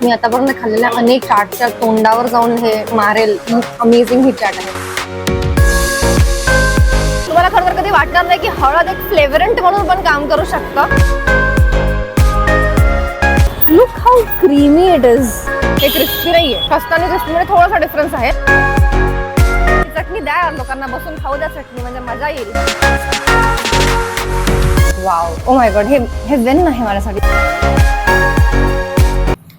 मी आतापर्यंत खाल्लेल्या अनेक चाटच्या तोंडावर जाऊन हे मारेल. अमेझिंग ही चाट आहे. तुम्हाला खरं कधी वाटणार नाही की हळद एक फ्लेवरंट म्हणून पण काम करू शकतं. Look how creamy it is. हे क्रिस्पी नाहीये. खस्ता आणि क्रिस्पीमध्ये थोडासा डिफरन्स आहे. चटणी द्या यार, लोकांना बसून खाऊ द्या चटणी, म्हणजे मजा येईल. वाव, ओ माय गॉड, हे वेन आहे माझ्यासाठी.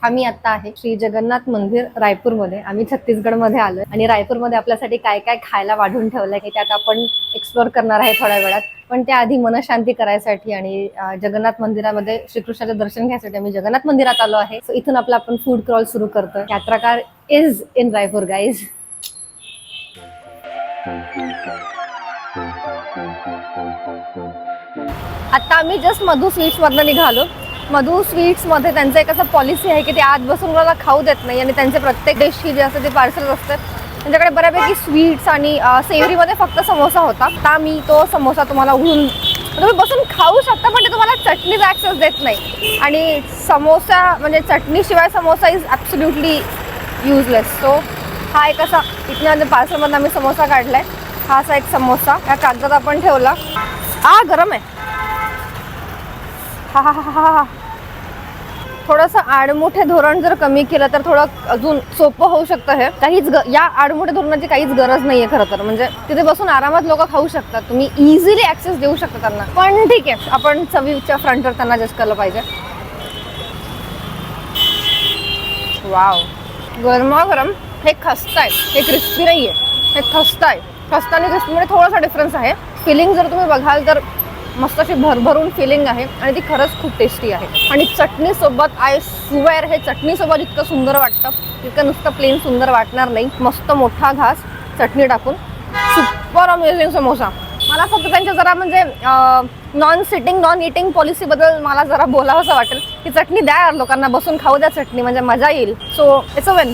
आम्ही आता आहे श्री जगन्नाथ मंदिर रायपूरमध्ये. आम्ही छत्तीसगडमध्ये आलोय आणि रायपूरमध्ये आपल्यासाठी काय काय खायला वाढून ठेवलंय की त्यात आपण एक्सप्लोर करणार आहे थोड्या वेळात. पण त्याआधी मनशांती करायसाठी आणि जगन्नाथ मंदिरामध्ये श्रीकृष्णाचं दर्शन घ्यायसाठी आम्ही जगन्नाथ मंदिरात आलो आहे. सो इथून आपला आपण फूड क्रॉल सुरू करतोय. यात्राकार इज इन रायपूर गाईज. आता आम्ही जस्ट मधू स्वीट्स मधनं निघालो. मधू स्वीट्स मध्ये त्यांचं एक असं पॉलिसी आहे की ते आत बसून मला खाऊ देत नाही आणि त्यांचे प्रत्येक डिशची जे असते ते पार्सल असते. त्यांच्याकडे बऱ्यापैकी स्वीट्स आणि सेवरीमध्ये फक्त समोसा होता. आता मी तो समोसा तुम्हाला उघडून तुम्ही बसून खाऊ शकता, पण ते तुम्हाला चटणीचा ॲक्सेस देत नाही. आणि समोसा म्हणजे चटणीशिवाय samosa is absolutely useless. So हा एक असा इथनं पार्सलमधून आम्ही समोसा काढलाय. हा असा एक समोसा या कागदात आपण ठेवला. गरम आहे. हा हा हा हा हा. थोडंसं आडमुठे धोरण जर कमी केलं तर थोडं अजून सोपं होऊ शकतं. हे काहीच या आडमुठे धोरणाची काहीच गरज नाहीये खरं तर. म्हणजे तिथे बसून आरामात लोक खाऊ शकतात. तुम्ही इझिली ऍक्सेस देऊ शकता त्यांना. पण ठीक आहे, आपण चवीच्या फ्रंटवर त्यांना जज केलं पाहिजे. वाव, गरमागरम. हे खस्ता आहे, हे क्रिस्पी नाहीये. हे खस्ता आहे. खस्ता आणि क्रिस्पीमध्ये थोडासा डिफरन्स आहे. फिलिंग जर तुम्ही बघाल तर मस्त अशी भरभरून फिलिंग आहे आणि ती खरंच खूप टेस्टी आहे. आणि चटणी सोबत आय स्वेअर हे चटणी सोबत इतकं सुंदर वाटतं, इतकं नुसतं प्लेन सुंदर वाटणार नाही. मस्त मोठा घास चटणी टाकून सुपर अमेझिंग समोसा. मला फक्त त्यांच्या जरा म्हणजे नॉन सिटिंग नॉन इटिंग पॉलिसीबद्दल मला जरा बोलावं असं वाटेल की चटणी द्या यार, लोकांना बसून खाऊ द्या चटणी, म्हणजे मजा येईल. So it's a Wien.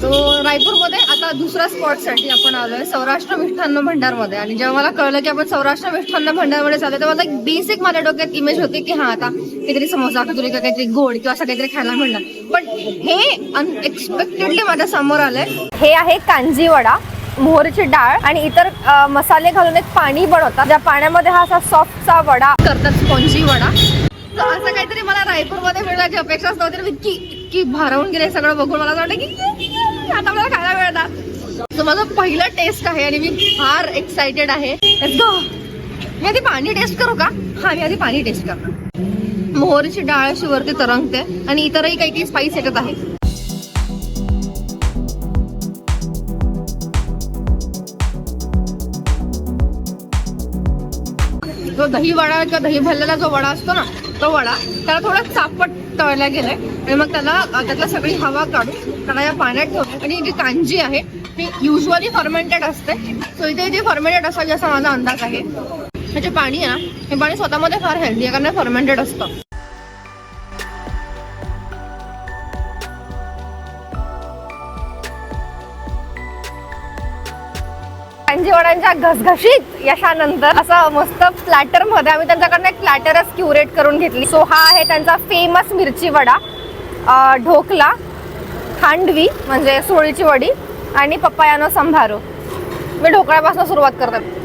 तो रायपूरमध्ये आता दुसऱ्या स्पॉटसाठी आपण आलोय सौराष्ट्र मिष्ठान्न भंडारमध्ये. आणि जेव्हा मला कळलं की आपण सौराष्ट्र मिष्ठान्न भंडारमध्ये चालू तेव्हा एक बेसिक माझ्या डोक्यात इमेज होती की हा आता काहीतरी समोसा कचोरी काहीतरी गोड किंवा असं काहीतरी खायला मिळणार. पण हे अनएक्सपेक्टेडली माझ्या समोर आलंय. हे आहे कांजी वडा, मोहरीची डाळ आणि इतर मसाले घालून एक पाणी बनवतात. ज्या पाण्यामध्ये हा असा सॉफ्टचा वडा करतात, स्पॉन्जी वडा. असं काहीतरी मला रायपूरमध्ये मिळण्याची अपेक्षाच नव्हती. इतकी भारावून गेले सगळं बघून. मला असं वाटतं की आता मला खायला मिळणार. तो माझा पहिला टेस्ट आहे आणि मी फार एक्साइटेड आहे. मी आधी पाणी टेस्ट करू का? हा, मी आधी पाणी टेस्ट करणार. मोहरीची डाळ अशी वरती तरंगते आणि इतरही काही काही स्पाइस येतात आहे. जो दही वडा किंवा दही भरलेला जो वडा असतो ना, तो वडा त्याला थोडा चापट तळला गेलाय आणि मग त्यातला सगळी हवा काढून त्याला या पाण्यात ठेवतो. आणि जी कांजी आहे ती युजली फर्मेंटेड असते. सो इथे ती फर्मेंटेड असावी असा माझा अंदाज आहे. हे जे पाणी आहे ना, हे पाणी स्वतःमध्ये फार हेल्दी आहे कारण फर्मेंटेड असतं. कांजी वड्यांच्या घसघशीत यशानंतर असं मस्त प्लॅटर मध्ये आम्ही त्यांच्याकडनं एक प्लॅटरच क्युरेट करून घेतली. सो हा आहे त्यांचा फेमस मिरची वडा, ढोकला, खांडवी म्हणजे सोळीची वडी आणि पप्पायानो संभारो. मी ढोकळ्यापासून सुरुवात करते.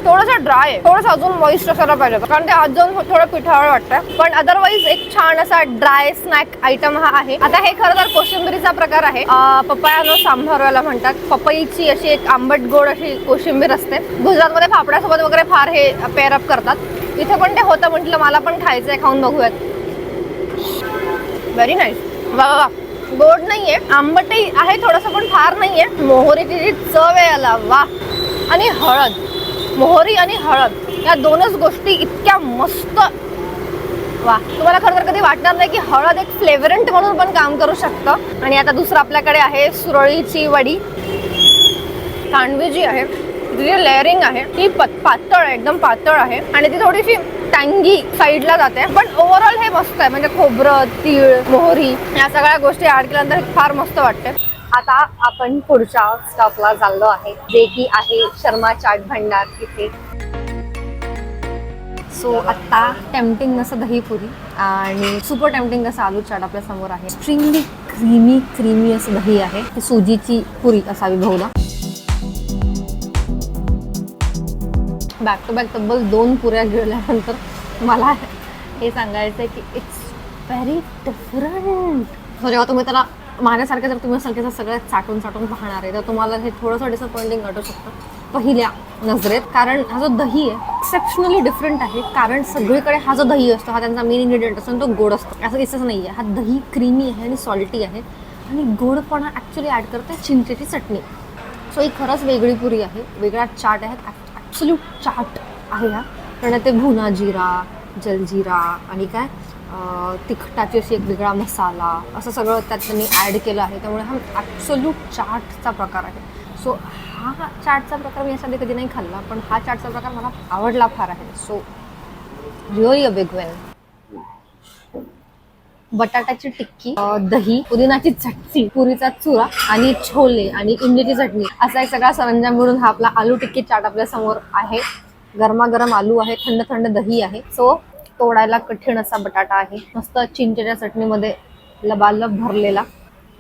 थोडंसं ड्राय आहे, थोडंसं अजून मॉइस्ट असायला पाहिजे कारण ते अजून थोडं पिठाळ वाटतं. पण अदरवाईज एक छान असा ड्राय स्नॅक आयटम हा आहे. आता हे खरं तर कोशिंबिरीचा प्रकार आहे. पपयानो सांभारवाला म्हणतात. पपईची अशी एक आंबट गोड अशी कोशिंबीर असते. गुजरातमध्ये फाफड्यासोबत वगैरे फार हे पेअर अप करतात. इथे पण ते होतं, म्हटलं मला पण खायचंय, खाऊन बघूयात. Very nice. वा वा, गोड नाहीये, आंबटही आहे थोडंसं पण फार नाहीये. मोहरीची जी चव आहे याला, वा. आणि हळद, मोहरी आणि हळद या दोनच गोष्टी इतक्या मस्त. वा, तुम्हाला खरं तर कधी वाटणार नाही की हळद एक फ्लेवरंट म्हणून पण काम करू शकतं. आणि आता दुसरं आपल्याकडे आहे सुरळीची वडी. खांडवी जी आहे तिची लेअरिंग आहे ती पातळ आहे, एकदम पातळ आहे आणि ती थोडीशी टँगी साईडला जाते. पण ओव्हरऑल हे मस्त आहे. म्हणजे खोबरं, तीळ, मोहरी या सगळ्या गोष्टी ऍड केल्यानंतर फार मस्त वाटते. आता आपण पुढच्या स्टॉपला चाललो आहे जे की आहे शर्मा चाट भंडार. इथे सो आत्ता टेम्पटिंग असं दहीपुरी आणि सुपर टेम्पटिंग असं आलू चाट आपल्या समोर आहे. एक्स्ट्रीमली क्रीमी असं दही आहे. ती सुजीची पुरी असावी बहुधा. बॅक टू बॅक तब्बल 2 पुऱ्या गिळल्यानंतर मला हे सांगायचं आहे की इट्स व्हेरी डिफरंट. सो जेव्हा तुम्ही त्याला माझ्यासारखं जर तुम्ही सारखं सगळ्यात चाटून पाहणार आहे तर तुम्हाला हे थोडंसं डिसअपॉइंटिंग वाटू शकतं पहिल्या नजरेत. कारण हा जो दही आहे एक्सेप्शनली डिफरंट आहे. कारण सगळीकडे हा जो दही असतो हा त्यांचा मेन इन्ग्रेडियंट असतो आणि तो गोड असतो. असं किसच नाही आहे. हा दही क्रीमी आहे आणि सॉल्टी आहे आणि गोडपणा ॲक्च्युली ॲड करते चिंचेची चटणी. सो ही खरंच वेगळी पुरी आहे, वेगळा चाट आहे, ॲब्सोल्यूट चाट आहे हा. कारण ते भुना जिरा, जलजिरा आणि काय तिखटाची अशी एक वेगळा मसाला असं सगळं त्यात त्यांनी ॲड केलं आहे. त्यामुळे हा ॲब्सोल्यूट चाटचा प्रकार आहे. सो हा चाटचा प्रकार मी यासाठी कधी नाही खाल्ला, पण हा चाटचा प्रकार मला आवडला फार आहे. So really a big Wien. बटाट्याची टिक्की, दही, पुदिनाची चटणी, पुरीचा चुरा आणि छोले आणि इमलीची चटणी असा एक सगळा सरंजाम मिळून हा आपला आलू टिक्की चाट आपल्या समोर आहे. गरमागरम आलू आहे, थंड थंड दही आहे. सो तोडायला कठीण असा बटाटा आहे, मस्त चिंचेच्या चटणीमध्ये लबालब भरलेला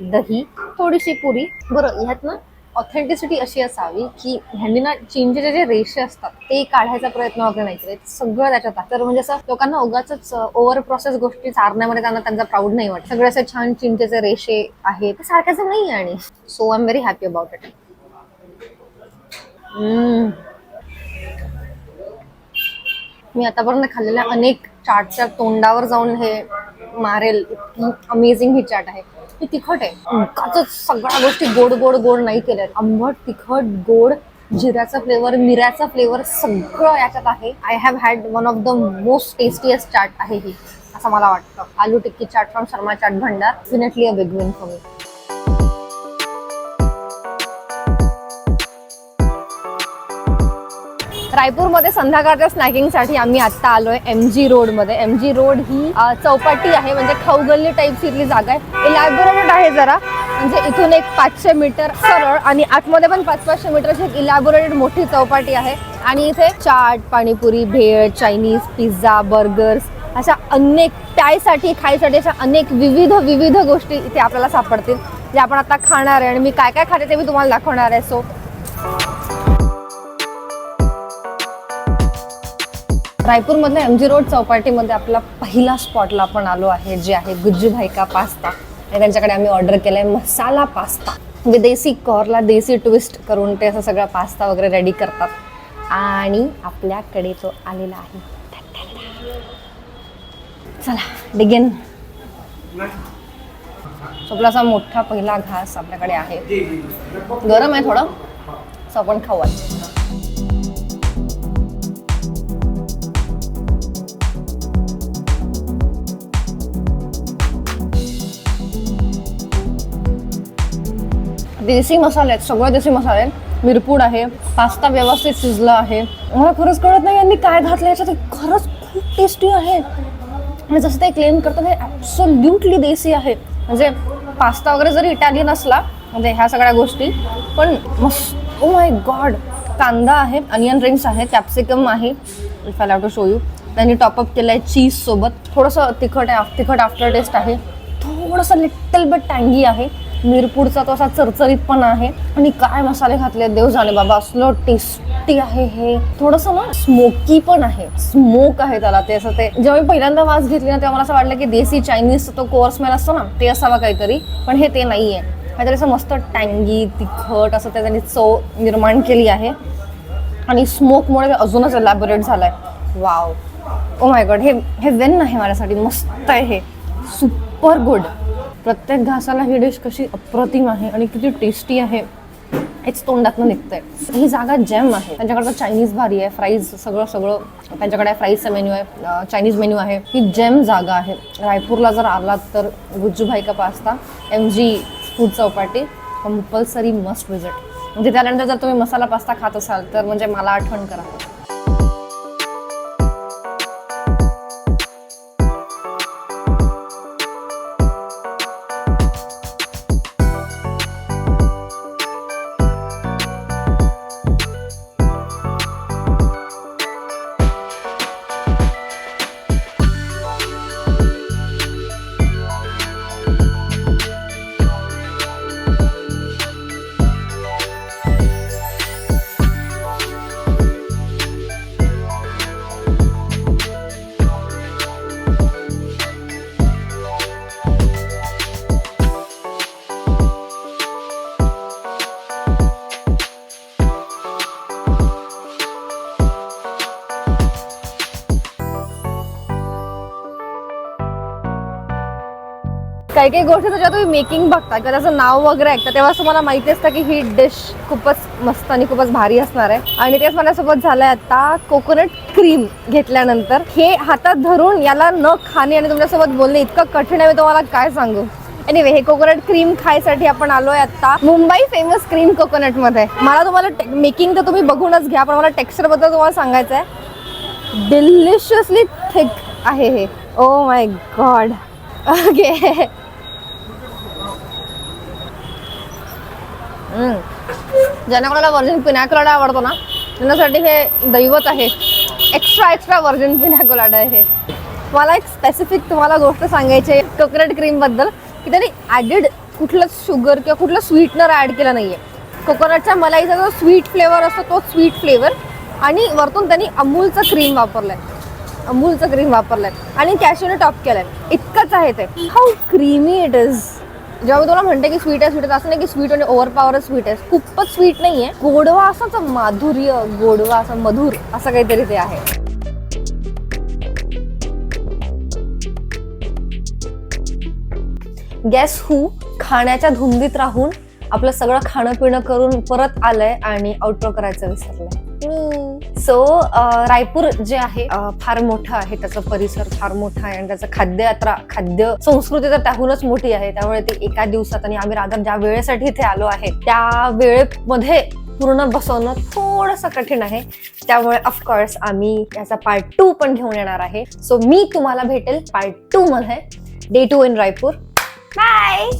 दही, थोडीशी पुरी. बरं, ह्यात ना ऑथेंटिसिटी अशी असावी की ह्यांनी ना चिंचेचे जे रेषे असतात ते काढायचा प्रयत्न वगैरे नाही करत, सगळं त्याच्यात आहे. तर म्हणजे असं लोकांना उगाच ओव्हर प्रोसेस गोष्टी चारण्यामध्ये त्यांचा प्राऊड नाही वाटत. सगळे असे छान चिंचेचे रेषे आहेत, ते सारख्याच नाही आहे. आणि so I am very happy about it. मी आतापर्यंत खाल्लेल्या अनेक चाटच्या तोंडावर जाऊन हे मारेल इतकी अमेझिंग ही चाट आहे. ती तिखट आहे, उगाचच सगळ्या गोष्टी गोड गोड गोड नाही केल्यात. आंबट, तिखट, गोड, जिऱ्याचा फ्लेवर, मिऱ्याचा फ्लेवर सगळं याच्यात आहे. I have had one of the most tastiest chaat आहे ही, असं मला वाटतं. Aloo tikki chaat from Sharma chaat Bhandar, definitely a big win for me. रायपूरमध्ये संध्याकाळच्या स्नॅकिंगसाठी आम्ही आत्ता आलोय MG रोडमध्ये. MG रोड ही चौपाटी आहे, म्हणजे खाऊगल्ली टाईप इथली जागा आहे. इलॅबोरेटेड आहे जरा, म्हणजे इथून एक 500 मीटर सरळ आणि आतमध्ये पण 500-500 मीटरची एक इलॅबोरेटेड मोठी चौपाटी आहे. आणि इथे चाट, पाणीपुरी, भेळ, चायनीज, पिझ्झा, बर्गर्स अशा अनेक प्यायसाठी खायसाठी अशा अनेक विविध गोष्टी इथे आपल्याला सापडतील, जे आपण आता खाणार आहे. आणि मी काय काय खाते ते मी तुम्हाला दाखवणार आहे. सो रायपूरमधल्या MG रोड चौपाटीमध्ये आपला पहिला स्पॉटला आपण आलो आहे, जे आहे गुज्जू भाई का पास्ता. आणि त्यांच्याकडे आम्ही ऑर्डर केलाय मसाला पास्ता. विदेशी कॉरला देसी ट्विस्ट करून ते असं सगळं पास्ता वगैरे रेडी करतात. आणि आपल्याकडे तो आलेला आहे. चला डिगेन. आपला असा मोठा पहिला घास आपल्याकडे आहे. गरम आहे थोडं, सो आपण खाऊ. देसी मसाले आहेत, सगळं देसी मसाले आहेत. मिरपूड आहे, पास्ता व्यवस्थित शिजला आहे. मला खरंच कळत नाही यांनी काय घातलं याच्यात. खरंच खूप टेस्टी आहे आणि जसं ते क्लेम करतात हे ॲब्सोल्युटली देसी आहे. म्हणजे पास्ता वगैरे जरी इटालियन असला म्हणजे ह्या सगळ्या गोष्टी, पण मस्त. Oh my god. कांदा आहे, अनियन रिंग्स आहे, कॅप्सिकम आहे. If I have to show you. त्यांनी टॉपअप केलं आहे चीज सोबत. थोडंसं तिखट आफ्टर टेस्ट आहे, थोडंसं लिटल बिट टँगी आहे. मिरपूडचा तो असा चरचरीतपणा आहे. आणि काय मसाले घातले देव जाणे बाबा, असलं टेस्टी आहे हे. थोडंसं ना स्मोकी पण आहे, स्मोक आहे त्याला. ते असं ते जेव्हा मी पहिल्यांदा वास घेतली ना तेव्हा मला असं वाटलं की देसी चायनीज तो कोअर स्मेल असतो ना ते असावा काहीतरी, पण हे ते नाही आहे. काहीतरी असं मस्त टँगी तिखट असं त्यांनी चव निर्माण केली आहे. आणि स्मोकमुळे अजूनच एलॅबोरेट झालाय. Wow, O my God. हे वेन आहे माझ्यासाठी. मस्त आहे हे, सुपर गुड. प्रत्येक घासाला ही डिश कशी अप्रतिम आहे आणि किती टेस्टी आहे हेच तोंडातनं निघतंय. ही जागा जेम आहे. त्यांच्याकडचं चायनीज भारी आहे, फ्राईज सगळं त्यांच्याकडे फ्राईजचा मेन्यू आहे, चायनीज मेन्यू आहे. ही जेम जागा आहे. रायपूरला जर आलात तर गुज्जू भाई का pasta, MG food Chowpatty compulsory must visit. म्हणजे त्यानंतर जर तुम्ही मसाला पास्ता खात असाल तर म्हणजे मला आठवण करा. काही काही गोष्टी जेव्हा तुम्ही मेकिंग बघता किंवा त्याचं नाव वगैरे ऐकता तेव्हा तुम्हाला माहिती असतं की ही डिश खूपच मस्त आणि खूपच भारी असणार आहे. आणि तेच माझ्यासोबत झालंय आता. कोकोनट क्रीम घेतल्यानंतर हे हातात धरून याला न खाणे आणि तुमच्यासोबत बोलणे इतकं कठीण आहे, मी तुम्हाला काय सांगू. एनिवे, हे कोकोनट क्रीम खायसाठी आपण आलोय आता मुंबई फेमस क्रीम कोकोनट मध्ये. मला तुम्हाला मेकिंग तर तुम्ही बघूनच घ्या, पण मला टेक्स्चर बद्दल तुम्हाला सांगायचं आहे. डिलिशियसली थिक आहे हे. ओ माय गॉड. ओके. ज्यांना कोणाला व्हर्जिन पिना कोलाडा आवडतो ना त्यांच्यासाठी हे दैवत आहे. एक्स्ट्रा व्हर्जिन पिना कोलाडा आहे. मला एक स्पेसिफिक तुम्हाला गोष्ट सांगायची आहे कोकोनट क्रीम बद्दल, की त्यांनी ॲडेड कुठलंच शुगर किंवा कुठलं स्वीटनर ॲड केलं नाहीये. कोकोनटच्या मलाईचा जो स्वीट फ्लेवर असतो तो स्वीट फ्लेवर, आणि वरतून त्यांनी अमूलचं क्रीम वापरलंय आणि कॅश्यूने टॉप केलंय. इतकंच आहे ते. How creamy it is. जेव्हा मी तुला म्हणते की स्वीट आहे असं नाही की स्वीट आणि ओव्हरपॉवर स्वीट आहे. खूपच स्वीट नाहीये, गोडवा असाच माधुर्य, गोडवा असं मधुर असं काहीतरी ते आहे. गेस हू खाण्याच्या धुंदीत राहून आपलं सगळं खाणं पिणं करून परत आलंय आणि आउटरो करायचं विसरलंय. सो रायपूर जे आहे फार मोठं आहे, त्याचा परिसर फार मोठा आहे आणि त्याचं खाद्य संस्कृती तर त्याहूनच मोठी आहे. त्यामुळे ती एका दिवसात आणि आम्ही रादर ज्या वेळेसाठी इथे आलो आहे त्या वेळेमध्ये पूर्ण बसवणं थोडंसं कठीण आहे. त्यामुळे ऑफकोर्स आम्ही याचा पार्ट 2 पण घेऊन येणार आहे. सो मी तुम्हाला भेटेल पार्ट 2 मध्ये. Day 2 in Raipur. बाय.